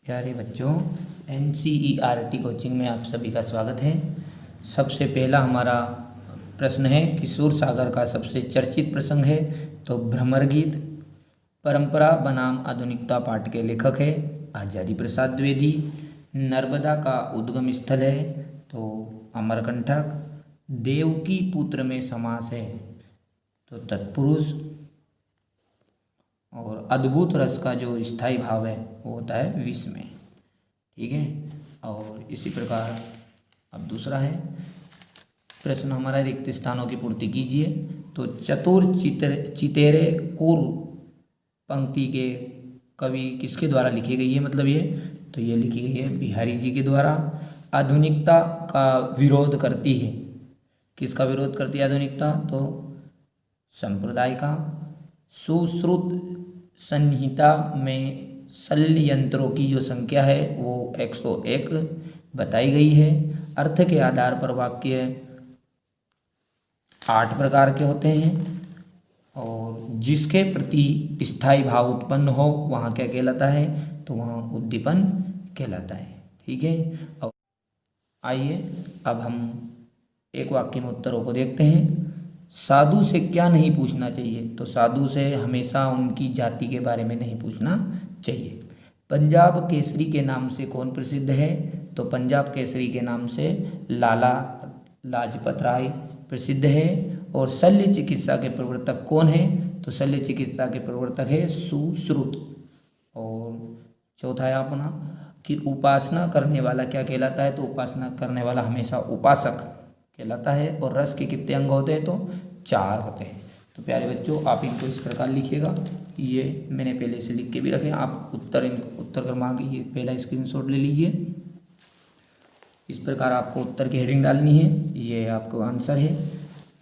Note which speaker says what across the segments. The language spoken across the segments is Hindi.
Speaker 1: प्यारे बच्चों, NCERT कोचिंग में आप सभी का स्वागत है। सबसे पहला हमारा प्रश्न है कि सूर सागर का सबसे चर्चित प्रसंग है तो भ्रमर गीत। परंपरा बनाम आधुनिकता पाठ के लेखक है आचार्य प्रसाद द्विवेदी। नर्मदा का उद्गम स्थल है तो अमरकंटक। देवकी पुत्र में समास है तो तत्पुरुष। और अद्भुत रस का जो स्थायी भाव है वो होता है विष में। ठीक है, और इसी प्रकार अब दूसरा है प्रश्न हमारा, रिक्त स्थानों की पूर्ति कीजिए। तो चतुर चितेरे कुर पंक्ति के कवि किसके द्वारा लिखी गई है, मतलब ये तो ये लिखी गई है बिहारी जी के द्वारा। आधुनिकता का विरोध करती है, किसका विरोध करती है आधुनिकता, तो संप्रदाय का। सुश्रुत संहिता में शल्य यंत्रों की जो संख्या है वो 101 बताई गई है। अर्थ के आधार पर वाक्य 8 प्रकार के होते हैं और जिसके प्रति स्थायी भाव उत्पन्न हो वहाँ क्या कहलाता है, तो वहाँ उद्दीपन कहलाता है। ठीक है, अब आइए अब हम एक वाक्य में उत्तरों को देखते हैं। साधु से क्या नहीं पूछना चाहिए, तो साधु से हमेशा उनकी जाति के बारे में नहीं पूछना चाहिए। पंजाब केसरी के नाम से कौन प्रसिद्ध है, तो पंजाब केसरी के नाम से लाला लाजपत राय प्रसिद्ध है। और शल्य चिकित्सा के प्रवर्तक कौन है, तो शल्य चिकित्सा के प्रवर्तक है सुश्रुत। और चौथा है अपना कि उपासना करने वाला क्या कहलाता है, तो उपासना करने वाला हमेशा उपासक कहलाता है। और रस के कितने अंग होते हैं, तो 4 होते हैं। तो प्यारे बच्चों, आप इनको इस प्रकार लिखिएगा। ये मैंने पहले से लिख के भी रखे, आप उत्तर क्रमांक ये पहला स्क्रीनशॉट ले लीजिए। इस प्रकार आपको उत्तर की हेडिंग डालनी है, ये आपको आंसर है।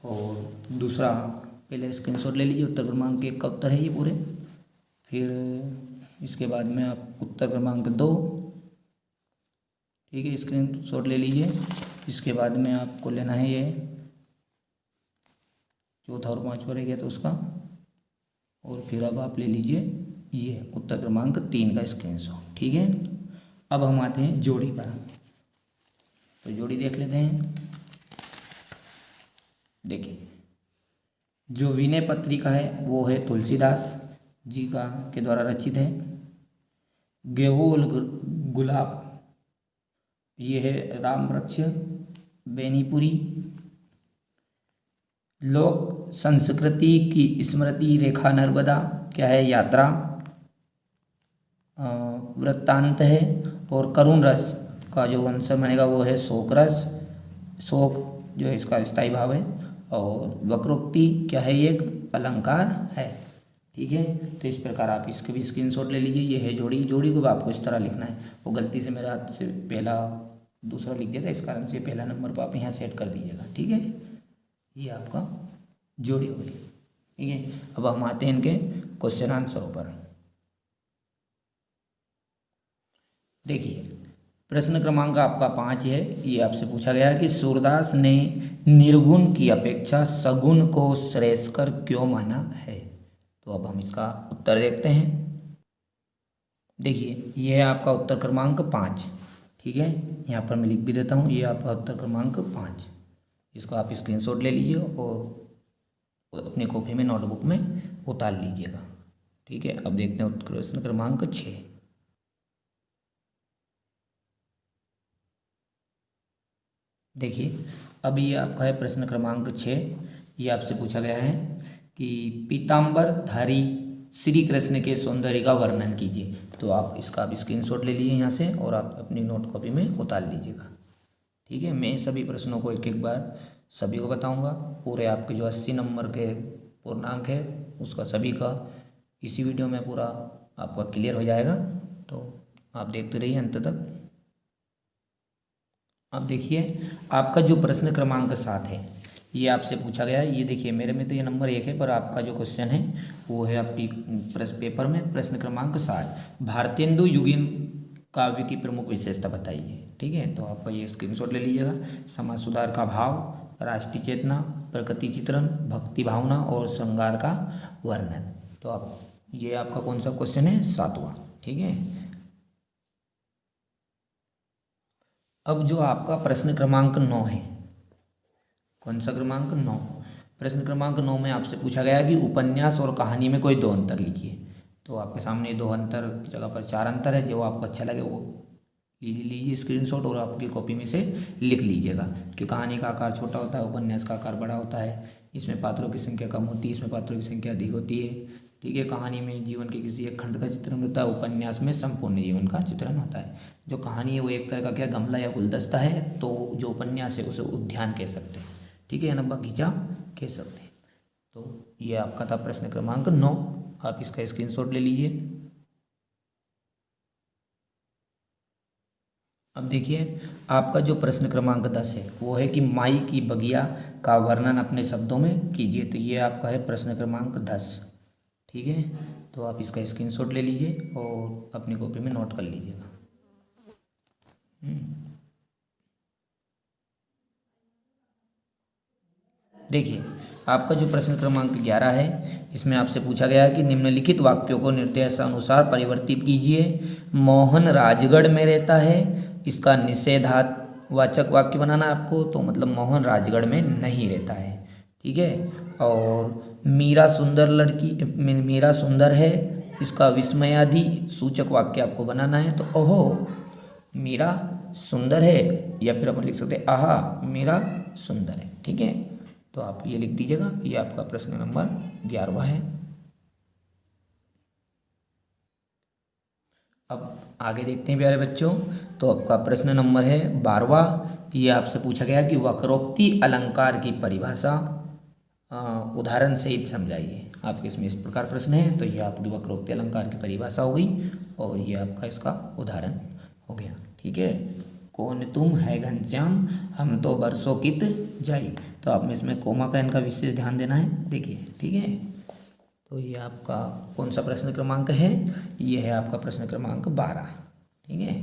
Speaker 1: और दूसरा पहले स्क्रीनशॉट ले लीजिए, उत्तर क्रमांक 1 का उत्तर है ये पूरे। फिर इसके बाद में आप उत्तर क्रमांक 2, ठीक है, स्क्रीनशॉट ले लीजिए। इसके बाद में आपको लेना है ये चौथा और पांचवा रह गया तो उसका। और फिर अब आप ले लीजिए ये उत्तर क्रमांक 3 का स्क्रीनशॉट। ठीक है, अब हम आते हैं जोड़ी पर। तो जोड़ी देख लेते हैं। देखिए, जो विनय पत्रिका है वो है तुलसीदास जी का के द्वारा रचित है। गेवोल गुलाब ये है राम वृक्ष बेनीपुरी। लोक संस्कृति की स्मृति रेखा नर्मदा क्या है, यात्रा वृत्तांत है। और करुण रस का जो आंसर बनेगा वो है शोक रस, शोक जो है इसका स्थायी भाव है। और वक्रोक्ति क्या है, ये एक अलंकार है। ठीक है, तो इस प्रकार आप इसके भी स्क्रीनशॉट ले लीजिए। ये है जोड़ी। जोड़ी को भी आपको इस तरह लिखना है। वो गलती से मेरे हाथ से पहला दूसरा लिख दिया था, इस कारण से पहला नंबर पर आप यहाँ सेट कर दीजिएगा। ठीक है, ये आपका जोड़ी हो गई। ठीक है, अब हम आते हैं इनके क्वेश्चन आंसरों पर। देखिए, प्रश्न क्रमांक आपका 5 है। ये आपसे पूछा गया है कि सूरदास ने निर्गुण की अपेक्षा सगुण को श्रेयस्कर क्यों माना है। तो अब हम इसका उत्तर देखते हैं। देखिए, ये है आपका उत्तर क्रमांक 5। ठीक है, यहाँ पर मैं लिख भी देता हूँ, ये आपका उत्तर क्रमांक 5। इसको आप स्क्रीनशॉट ले लीजिए और अपनी कॉपी में नोटबुक में उतार लीजिएगा। ठीक है, अब देखते हैं प्रश्न क्रमांक 6। देखिए, अब ये आपका है प्रश्न क्रमांक 6। ये आपसे पूछा गया है कि पीताम्बर धारी श्री कृष्ण के सौंदर्य का वर्णन कीजिए। तो आप इसका आप स्क्रीनशॉट ले लीजिए यहाँ से और आप अपनी नोट कॉपी में उतार लीजिएगा। ठीक है, मैं सभी प्रश्नों को एक एक बार सभी को बताऊंगा। पूरे आपके जो 80 नंबर के पूर्णांक है उसका सभी का इसी वीडियो में पूरा आपका क्लियर हो जाएगा। तो आप देखते रहिए अंत तक। अब देखिए, आपका जो प्रश्न क्रमांक 7 है ये आपसे पूछा गया है। ये देखिए, मेरे में तो ये नंबर 1 है, पर आपका जो क्वेश्चन है वो है आपकी पेपर में प्रश्न क्रमांक 7। भारतेंदु युगीन काव्य की प्रमुख विशेषता बताइए। ठीक है, तो आपका ये स्क्रीनशॉट ले लीजिएगा। समाज सुधार का भाव, राष्ट्रीय चेतना, प्रकृति चित्रण, भक्ति भावना और श्रृंगार का वर्णन। तो आप ये आपका कौन सा क्वेश्चन है, 7वां। ठीक है, अब जो आपका प्रश्न क्रमांक 9 है, कौन सा क्रमांक 9, प्रश्न क्रमांक 9 में आपसे पूछा गया कि उपन्यास और कहानी में कोई 2 अंतर लिखिए। तो आपके सामने 2 अंतर की जगह पर 4 अंतर है, जो आपको अच्छा लगे वो लीजिए स्क्रीनशॉट और आपकी कॉपी में से लिख लीजिएगा कि कहानी का आकार छोटा होता है, उपन्यास का आकार बड़ा होता है, इसमें पात्रों की संख्या कम होती है, इसमें पात्रों की संख्या अधिक होती है। ठीक है, कहानी में जीवन के किसी एक खंड का चित्रण होता है, उपन्यास में संपूर्ण जीवन का चित्रण होता है। जो कहानी है वो एक तरह का क्या गमला या गुलदस्ता है, तो जो उपन्यास है उसे उद्यान कह सकते हैं। ठीक है, या बगीचा कह सकते हैं। तो ये आपका था प्रश्न क्रमांक 9, आप इसका स्क्रीनशॉट ले लीजिए। अब देखिए आपका जो प्रश्न क्रमांक 10 है वो है कि माई की बगिया का वर्णन अपने शब्दों में कीजिए। तो ये आपका है प्रश्न क्रमांक 10। ठीक है, तो आप इसका स्क्रीनशॉट ले लीजिए और अपनी कॉपी में नोट कर लीजिएगा। देखिए आपका जो प्रश्न क्रमांक 11 है, इसमें आपसे पूछा गया है कि निम्नलिखित वाक्यों को निर्देशानुसार परिवर्तित कीजिए। मोहन राजगढ़ में रहता है, इसका निषेधावाचक वाक्य बनाना है आपको, तो मतलब मोहन राजगढ़ में नहीं रहता है। ठीक है, और मीरा सुंदर है, इसका विस्मयादि सूचक वाक्य आपको बनाना है। तो ओहो मीरा सुंदर है, या फिर अपन लिख सकते हैं आहा मीरा सुंदर है। ठीक है, तो आप ये लिख दीजिएगा, ये आपका प्रश्न नंबर 11वां है। अब आगे देखते हैं प्यारे बच्चों, तो आपका प्रश्न नंबर है 12वां। ये आपसे पूछा गया कि वक्रोक्ति अलंकार की परिभाषा उदाहरण सहित समझाइए। आपके इसमें इस प्रकार प्रश्न है, तो ये आपकी वक्रोक्ति अलंकार की परिभाषा हो गई और ये आपका इसका उदाहरण हो गया। ठीक है, कौन तुम है घनश्याम, हम तो बरसों कित जाई। तो आप में इसमें कोमा का इनका विशेष ध्यान देना है। देखिए ठीक है, तो ये आपका कौन सा प्रश्न क्रमांक है, ये है आपका प्रश्न क्रमांक 12। ठीक है,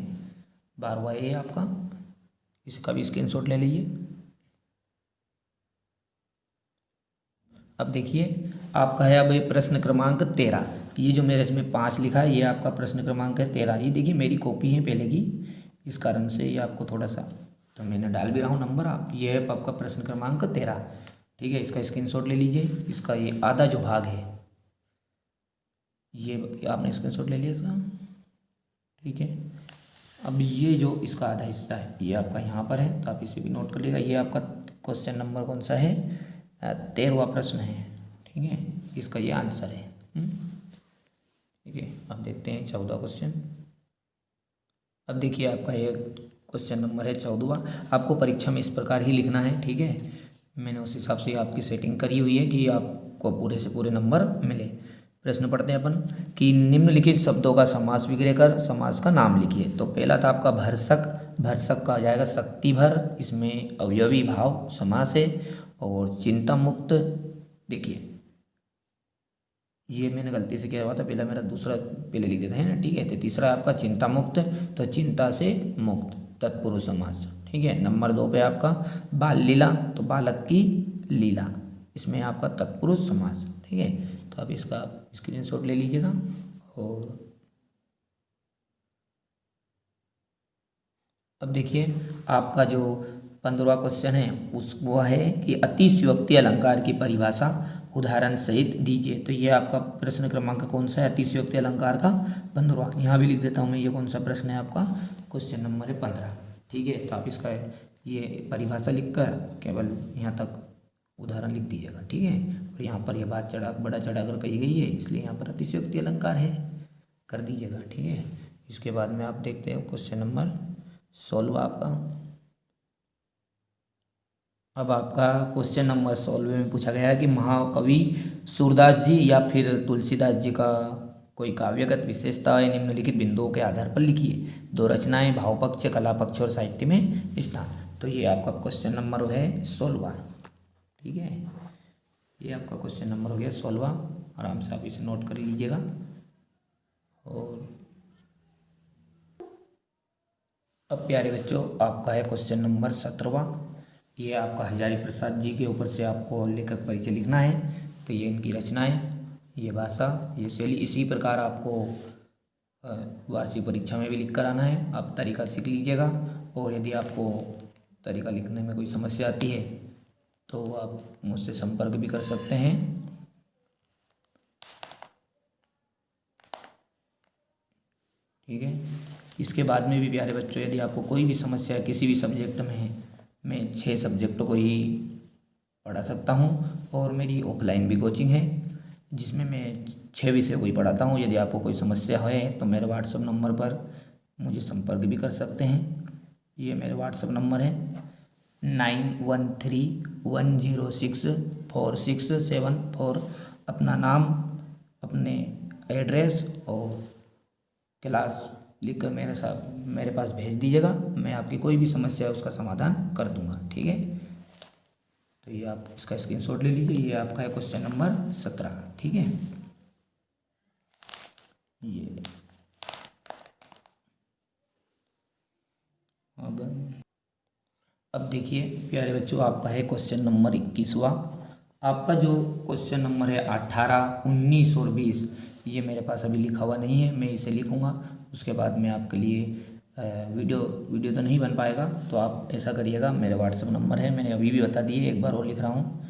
Speaker 1: 12वां ये आपका, इसका भी स्क्रीनशॉट ले लीजिए। अब देखिए आपका है अब ये प्रश्न क्रमांक 13। ये जो मेरे इसमें 5 लिखा है ये आपका प्रश्न क्रमांक है 13। ये देखिए मेरी कॉपी है पहले की, इस कारण से ये आपको थोड़ा सा, तो मैंने डाल भी रहा हूँ नंबर आप, ये है आपका प्रश्न क्रमांक 13। ठीक है, इसका स्क्रीनशॉट ले लीजिए। इसका ये आधा जो भाग है, ये आपने स्क्रीनशॉट ले लिया इसका। ठीक है, अब ये जो इसका आधा हिस्सा है ये आपका यहाँ पर है, तो आप इसे भी नोट कर लीजिएगा। ये आपका क्वेश्चन नंबर कौन सा है, 13वां प्रश्न है। ठीक है, इसका ये आंसर है। ठीक है, अब देखते हैं 14वां क्वेश्चन। अब देखिए आपका ये क्वेश्चन नंबर है 14वां। आपको परीक्षा में इस प्रकार ही लिखना है। ठीक है, मैंने उस हिसाब से आपकी सेटिंग करी हुई है कि आपको पूरे से पूरे नंबर मिले। प्रश्न पढ़ते हैं अपन कि निम्नलिखित शब्दों का समास विग्रह कर समास का नाम लिखिए। तो पहला था आपका भरसक, भरसक का आ जाएगा शक्तिभर, इसमें अवयवी भाव समास है। और चिंता मुक्त, देखिए ये मैंने गलती से किया हुआ था, पहला मेरा दूसरा पहले लिख देता है ना। ठीक है, तो तीसरा आपका चिंता मुक्त, तो चिंता से मुक्त तत्पुरुष समास। ठीक है, नंबर 2 पे आपका बाल लीला, तो बालक की लीला, इसमें आपका तत्पुरुष समास। ठीक है, तो आप इसका स्क्रीनशॉट ले लीजिएगा। और अब देखिए आपका जो 15वां क्वेश्चन है वो है कि अतिशयोक्ति अलंकार की परिभाषा उदाहरण सहित दीजिए। तो ये आपका प्रश्न क्रमांक कौन सा है, अतिशयोक्ति अलंकार का 15वां। यहाँ भी लिख देता हूँ मैं, ये कौन सा प्रश्न है आपका, क्वेश्चन नंबर है 15। ठीक है, तो आप इसका ये परिभाषा लिखकर केवल यहाँ तक उदाहरण लिख दीजिएगा। ठीक है, और यहाँ पर यह बात बड़ा चढ़ाकर कही गई है, इसलिए यहाँ पर अतिशयोक्ति अलंकार है, कर दीजिएगा। ठीक है, इसके बाद में आप देखते हैं क्वेश्चन नंबर 16 आपका। अब आपका क्वेश्चन नंबर 16 में पूछा गया है कि महाकवि सूरदास जी या फिर तुलसीदास जी का कोई काव्यगत विशेषता है निम्नलिखित बिंदुओं के आधार पर लिखिए। 2 रचनाएं, भाव पक्ष, कला पक्ष और साहित्य में स्थान। तो ये आपका क्वेश्चन नंबर है 16वां। ठीक है, ये आपका क्वेश्चन नंबर हो गया 16वां, आराम से आप इसे नोट कर लीजिएगा। और अब प्यारे बच्चों आपका है क्वेश्चन नंबर 17वां। ये आपका हजारी प्रसाद जी के ऊपर से आपको लेखक परिचय लिखना है। तो ये इनकी रचनाएं, ये भाषा, ये शैली, इसी प्रकार आपको वार्षिक परीक्षा में भी लिख कर आना है। आप तरीका सीख लीजिएगा, और यदि आपको तरीका लिखने में कोई समस्या आती है तो आप मुझसे संपर्क भी कर सकते हैं। ठीक है। इसके बाद में भी प्यारे बच्चों, यदि आपको कोई भी समस्या किसी भी सब्जेक्ट में है, मैं 6 सब्जेक्ट को ही पढ़ा सकता हूँ, और मेरी ऑफलाइन भी कोचिंग है जिसमें मैं 6 विषयों को ही पढ़ाता हूँ। यदि आपको कोई समस्या है तो मेरे व्हाट्सएप नंबर पर मुझे संपर्क भी कर सकते हैं। ये मेरे व्हाट्सएप नंबर है 9131064674। अपना नाम, अपने एड्रेस और क्लास लिखकर मेरे पास भेज दीजिएगा। मैं आपकी कोई भी समस्या है उसका समाधान कर दूंगा। ठीक है। तो ये आप इसका स्क्रीनशॉट ले लीजिए। ये आपका है क्वेश्चन नंबर 17। ठीक है। ये अब देखिए प्यारे बच्चों, आपका है क्वेश्चन नंबर 21वां। आपका जो क्वेश्चन नंबर है 18, 19 और 20, ये मेरे पास अभी लिखा हुआ नहीं है, मैं इसे लिखूंगा। उसके बाद मैं आपके लिए वीडियो तो नहीं बन पाएगा, तो आप ऐसा करिएगा, मेरे व्हाट्सएप नंबर है, मैंने अभी भी बता दिए, एक बार और लिख रहा हूँ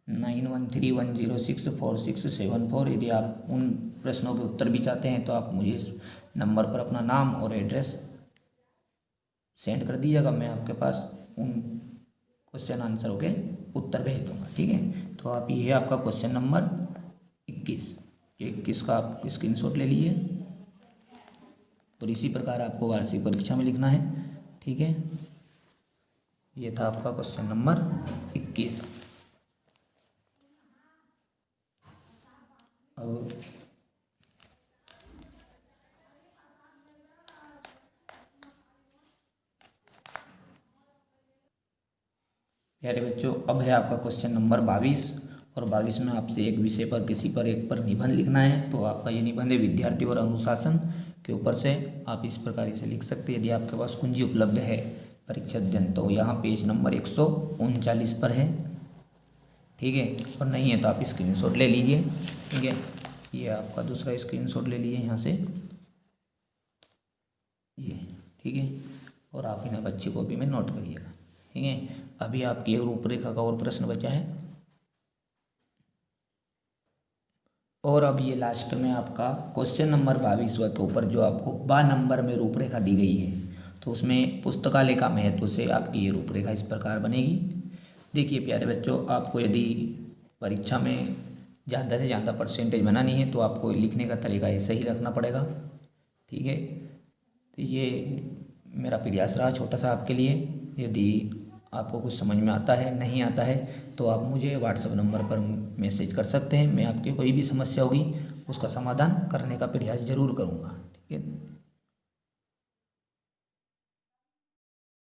Speaker 1: 9131064674। यदि आप उन प्रश्नों के उत्तर भी चाहते हैं तो आप मुझे इस नंबर पर अपना नाम और एड्रेस सेंड कर दीजिएगा। मैं आपके पास उन क्वेश्चन आंसरों के उत्तर भेज दूंगा। ठीक है। तो आप ये है आपका क्वेश्चन नंबर 21। ये 21 का आप स्क्रीनशॉट ले लीजिए, और इसी प्रकार आपको वार्षिक परीक्षा में लिखना है। ठीक है। ये था आपका क्वेश्चन नंबर 21। अब प्यारे बच्चों, अब है आपका क्वेश्चन नंबर 22, और 22 में आपसे एक विषय पर किसी पर एक पर निबंध लिखना है। तो आपका ये निबंध है विद्यार्थी और अनुशासन के ऊपर से। आप इस प्रकार इसे लिख सकते हैं। यदि आपके पास कुंजी उपलब्ध है परीक्षा दिन, तो यहाँ पेज नंबर 139 पर है। ठीक है। और नहीं है तो आप स्क्रीनशॉट ले लीजिए। ठीक है। ये आपका दूसरा स्क्रीनशॉट ले लीजिए यहाँ से, ये। ठीक है। और आप इन्हें बच्चे को भी में नोट करिएगा। ठीक है। अभी आपकी एक रूपरेखा का और प्रश्न बचा है, और अब ये लास्ट में आपका क्वेश्चन नंबर 22 के ऊपर जो आपको 12 नंबर में रूपरेखा दी गई है, तो उसमें पुस्तकालय का महत्व से आपकी ये रूपरेखा इस प्रकार बनेगी। देखिए प्यारे बच्चों, आपको यदि परीक्षा में ज़्यादा से ज़्यादा परसेंटेज बनानी है तो आपको लिखने का तरीका ऐसे ही रखना पड़ेगा। ठीक है। तो ये मेरा प्रयास रहा छोटा सा आपके लिए। यदि आपको कुछ समझ में आता है, नहीं आता है, तो आप मुझे व्हाट्सएप नंबर पर मैसेज कर सकते हैं। मैं आपकी कोई भी समस्या होगी उसका समाधान करने का प्रयास ज़रूर करूँगा। ठीक है।